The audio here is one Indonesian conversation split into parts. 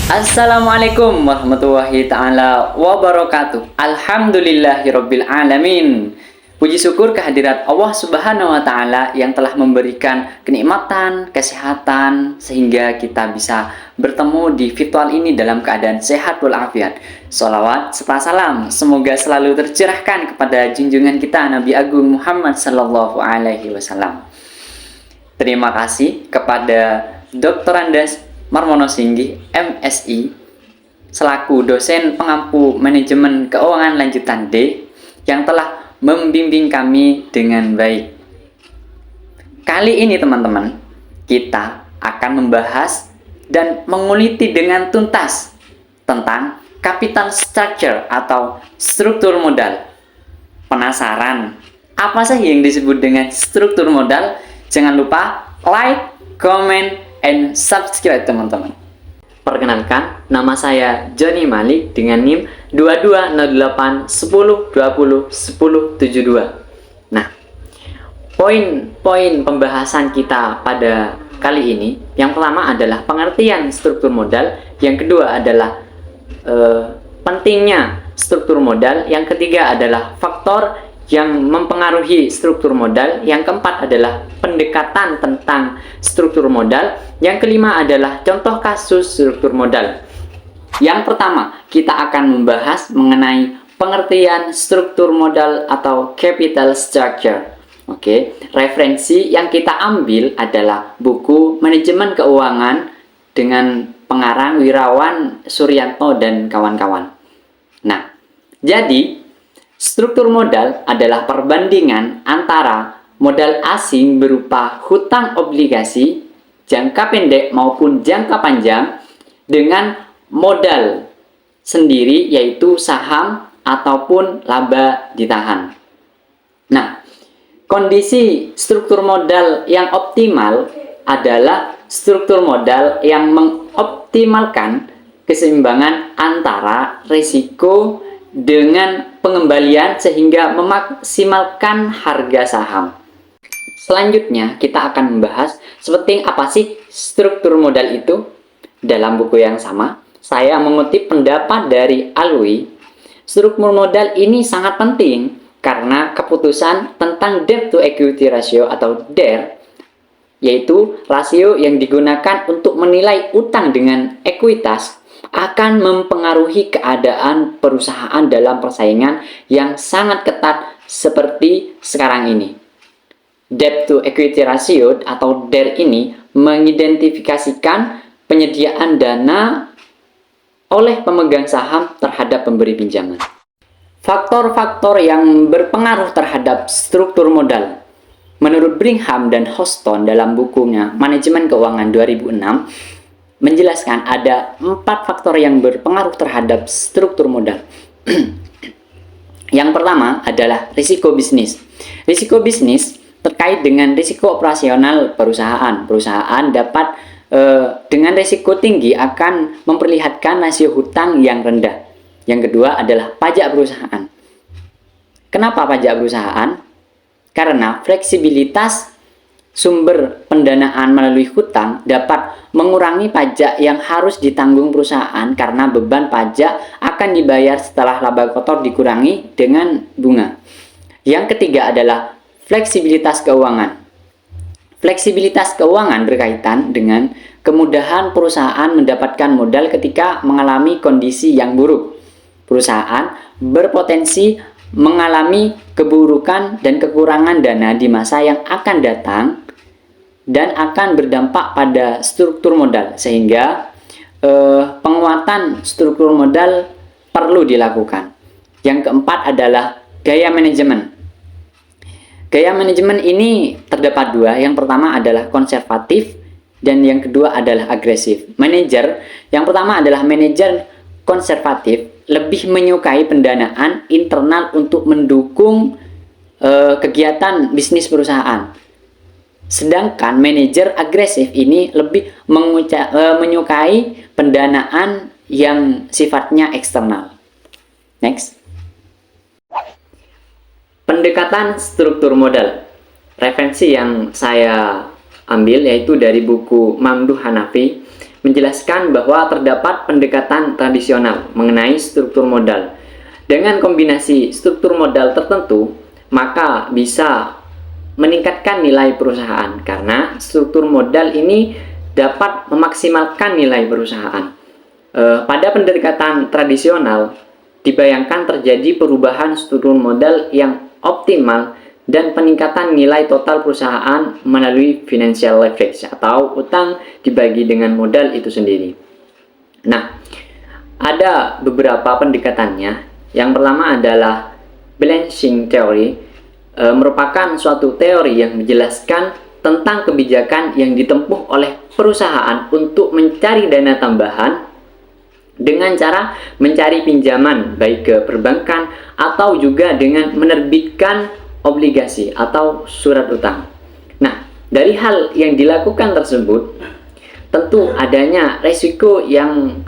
Assalamualaikum warahmatullahi ta'ala wabarakatuh. Alhamdulillahirabbil alamin. Puji syukur kehadirat Allah Subhanahu wa taala yang telah memberikan kenikmatan, kesehatan sehingga kita bisa bertemu di virtual ini dalam keadaan sehat walafiat. Sholawat serta salam semoga selalu tercurahkan kepada junjungan kita Nabi Agung Muhammad sallallahu alaihi wasallam. Terima kasih kepada Dr. Andes Marmono Singgi, MSI, selaku dosen pengampu manajemen keuangan lanjutan D yang telah membimbing kami dengan baik. Kali ini teman-teman, kita akan membahas dan menguliti dengan tuntas tentang capital structure atau struktur modal. Penasaran apa sih yang disebut dengan struktur modal? Jangan lupa like, comment, and subscribe teman-teman. Perkenalkan, nama saya Johnny Malik dengan NIM 220810201072. Nah, poin-poin pembahasan kita pada kali ini, yang pertama adalah pengertian struktur modal, yang kedua adalah pentingnya struktur modal, yang ketiga adalah faktor yang mempengaruhi struktur modal, yang keempat adalah pendekatan tentang struktur modal, yang kelima adalah contoh kasus struktur modal. Yang pertama, kita akan membahas mengenai pengertian struktur modal atau capital structure. Oke, referensi yang kita ambil adalah buku Manajemen Keuangan dengan pengarang Wirawan Suryanto dan kawan-kawan. Nah, jadi struktur modal adalah perbandingan antara modal asing berupa hutang obligasi jangka pendek maupun jangka panjang dengan modal sendiri yaitu saham ataupun laba ditahan. Nah, kondisi struktur modal yang optimal adalah struktur modal yang mengoptimalkan keseimbangan antara risiko dengan pengembalian sehingga memaksimalkan harga saham. Selanjutnya kita akan membahas seperti apa sih struktur modal itu. Dalam buku yang sama, saya mengutip pendapat dari Alwi. Struktur modal ini sangat penting karena keputusan tentang debt to equity ratio atau DER, yaitu rasio yang digunakan untuk menilai utang dengan ekuitas, akan mempengaruhi keadaan perusahaan dalam persaingan yang sangat ketat seperti sekarang ini. Debt to equity ratio atau DER ini mengidentifikasikan penyediaan dana oleh pemegang saham terhadap pemberi pinjaman. Faktor-faktor yang berpengaruh terhadap struktur modal. Menurut Brigham dan Houston dalam bukunya Manajemen Keuangan 2006, menjelaskan ada 4 faktor yang berpengaruh terhadap struktur modal. Yang pertama adalah risiko bisnis. Risiko bisnis terkait dengan risiko operasional perusahaan. Perusahaan dapat dengan risiko tinggi akan memperlihatkan rasio hutang yang rendah. Yang kedua adalah pajak perusahaan. Kenapa pajak perusahaan? Karena fleksibilitas sumber pendanaan melalui hutang dapat mengurangi pajak yang harus ditanggung perusahaan karena beban pajak akan dibayar setelah laba kotor dikurangi dengan bunga. Yang ketiga adalah fleksibilitas keuangan. Fleksibilitas keuangan berkaitan dengan kemudahan perusahaan mendapatkan modal ketika mengalami kondisi yang buruk. Perusahaan berpotensi mengalami keburukan dan kekurangan dana di masa yang akan datang dan akan berdampak pada struktur modal, sehingga penguatan struktur modal perlu dilakukan. Yang keempat adalah gaya manajemen. Gaya manajemen ini terdapat 2. Yang pertama adalah konservatif dan yang kedua adalah agresif. Manajer yang pertama adalah manajer konservatif, lebih menyukai pendanaan internal untuk mendukung kegiatan bisnis perusahaan. Sedangkan manajer agresif ini lebih menyukai pendanaan yang sifatnya eksternal. Next. Pendekatan struktur modal. Referensi yang saya ambil yaitu dari buku Mamduh Hanafi menjelaskan bahwa terdapat pendekatan tradisional mengenai struktur modal. Dengan kombinasi struktur modal tertentu, maka bisa meningkatkan nilai perusahaan karena struktur modal ini dapat memaksimalkan nilai perusahaan. Pada pendekatan tradisional, dibayangkan terjadi perubahan struktur modal yang optimal dan peningkatan nilai total perusahaan melalui financial leverage atau utang dibagi dengan modal itu sendiri. Nah, ada beberapa pendekatannya. Yang pertama adalah balancing theory, merupakan suatu teori yang menjelaskan tentang kebijakan yang ditempuh oleh perusahaan untuk mencari dana tambahan dengan cara mencari pinjaman baik ke perbankan atau juga dengan menerbitkan obligasi atau surat utang. Nah, dari hal yang dilakukan tersebut, tentu adanya resiko yang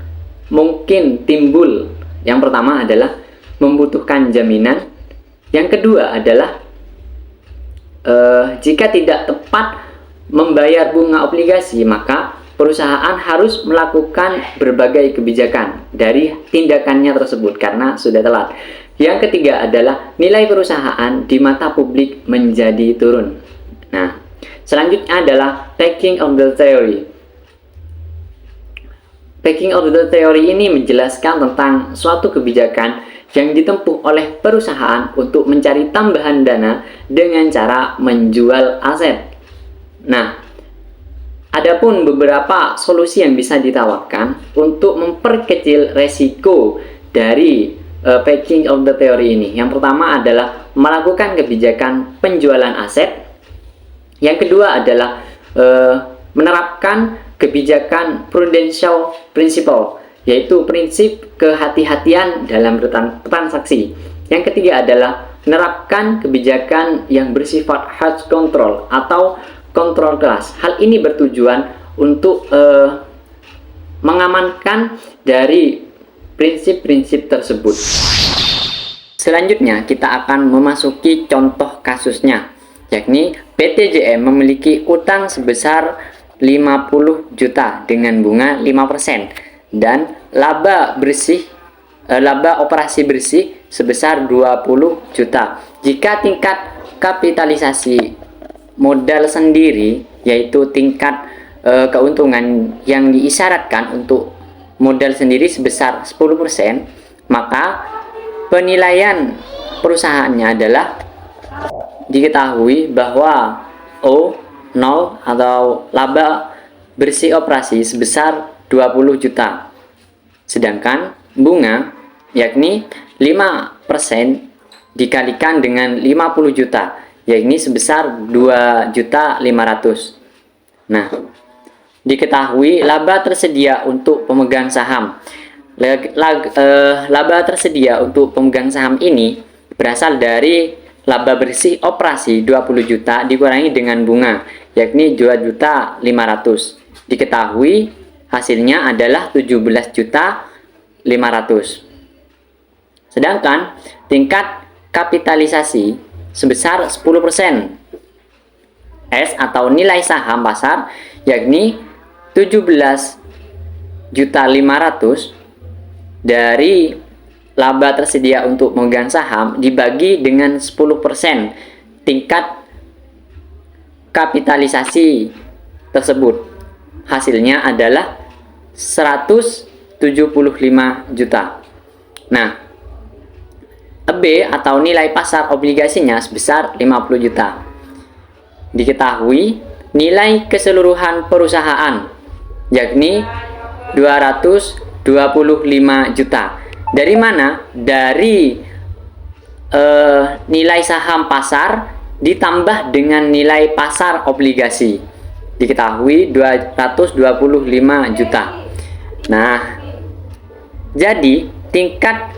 mungkin timbul. Yang pertama adalah membutuhkan jaminan. Yang kedua adalah jika tidak tepat membayar bunga obligasi, maka perusahaan harus melakukan berbagai kebijakan dari tindakannya tersebut karena sudah telat. Yang ketiga adalah nilai perusahaan di mata publik menjadi turun. Nah, selanjutnya adalah backing of the theory. Backing of the theory ini menjelaskan tentang suatu kebijakan yang ditempuh oleh perusahaan untuk mencari tambahan dana dengan cara menjual aset. Nah, adapun beberapa solusi yang bisa ditawarkan untuk memperkecil resiko dari backing of the theory ini. Yang pertama adalah melakukan kebijakan penjualan aset. Yang kedua adalah menerapkan kebijakan prudential principle, yaitu prinsip kehati-hatian dalam transaksi. Yang ketiga adalah menerapkan kebijakan yang bersifat hard control atau kontrol keras. Hal ini bertujuan untuk mengamankan dari prinsip-prinsip tersebut. Selanjutnya kita akan memasuki contoh kasusnya, yakni PT JM memiliki utang sebesar 50 juta dengan bunga 5% dan laba operasi bersih sebesar 20 juta. Jika tingkat kapitalisasi modal sendiri, yaitu tingkat keuntungan yang diisyaratkan untuk modal sendiri sebesar 10%, maka penilaian perusahaannya adalah diketahui bahwa O0 atau laba bersih operasi sebesar 20 juta. Sedangkan bunga yakni 5% dikalikan dengan 50 juta, yakni sebesar 2.500.000. Nah, diketahui laba tersedia untuk pemegang saham. Laba tersedia untuk pemegang saham ini berasal dari laba bersih operasi 20 juta dikurangi dengan bunga, yakni 2.500.000. Diketahui hasilnya adalah 17.500.000. Sedangkan tingkat kapitalisasi sebesar 10% S atau nilai saham pasar, yakni 17.500.000 dari laba tersedia untuk pemegang saham dibagi dengan 10% tingkat kapitalisasi tersebut. Hasilnya adalah 175 juta. Nah, EB atau nilai pasar obligasinya sebesar 50 juta. Diketahui nilai keseluruhan perusahaan yakni 225 juta. Dari mana? Dari nilai saham pasar ditambah dengan nilai pasar obligasi. Diketahui 225 juta. Nah, jadi tingkat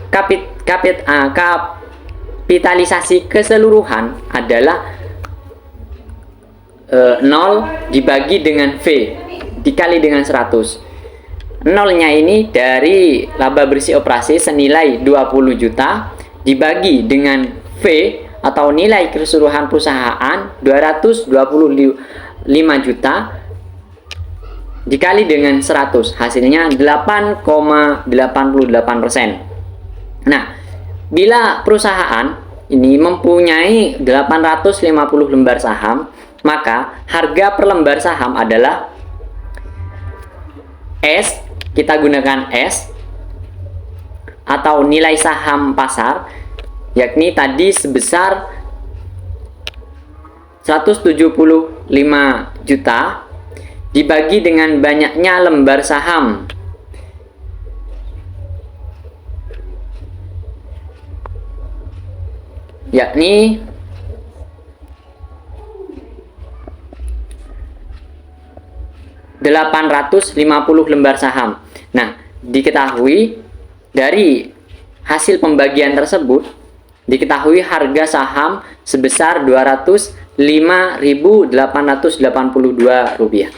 kapitalisasi keseluruhan adalah 0 dibagi dengan V dikali dengan 100. Nolnya ini dari laba bersih operasi senilai 20 juta dibagi dengan V atau nilai keseluruhan perusahaan 225 juta dikali dengan 100, hasilnya 8,88%. Nah, bila perusahaan ini mempunyai 850 lembar saham, maka harga per lembar saham adalah S, kita gunakan S, atau nilai saham pasar, yakni tadi sebesar 175 juta dibagi dengan banyaknya lembar saham, yakni 850 lembar saham. Nah, diketahui dari hasil pembagian tersebut, diketahui harga saham sebesar Rp205.882.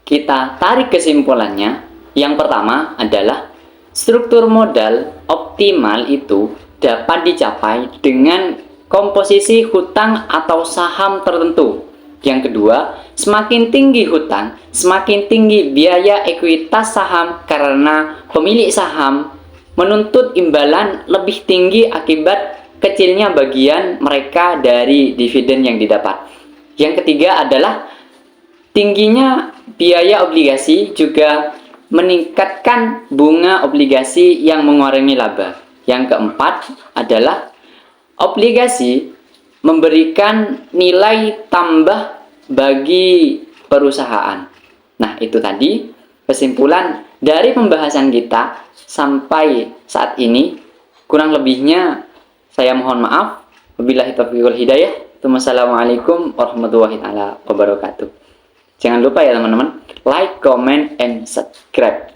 Kita tarik kesimpulannya. Yang pertama adalah struktur modal optimal itu dapat dicapai dengan komposisi hutang atau saham tertentu. Yang kedua, semakin tinggi hutang, semakin tinggi biaya ekuitas saham karena pemilik saham menuntut imbalan lebih tinggi akibat kecilnya bagian mereka dari dividen yang didapat. Yang ketiga adalah tingginya biaya obligasi juga meningkatkan bunga obligasi yang mengurangi laba. Yang keempat adalah obligasi memberikan nilai tambah bagi perusahaan. Nah, itu tadi kesimpulan dari pembahasan kita sampai saat ini. Kurang lebihnya saya mohon maaf. Wabillahi taufiq wal hidayah. Wassalamualaikum warahmatullahi wabarakatuh. Jangan lupa ya teman-teman, like, comment, and subscribe.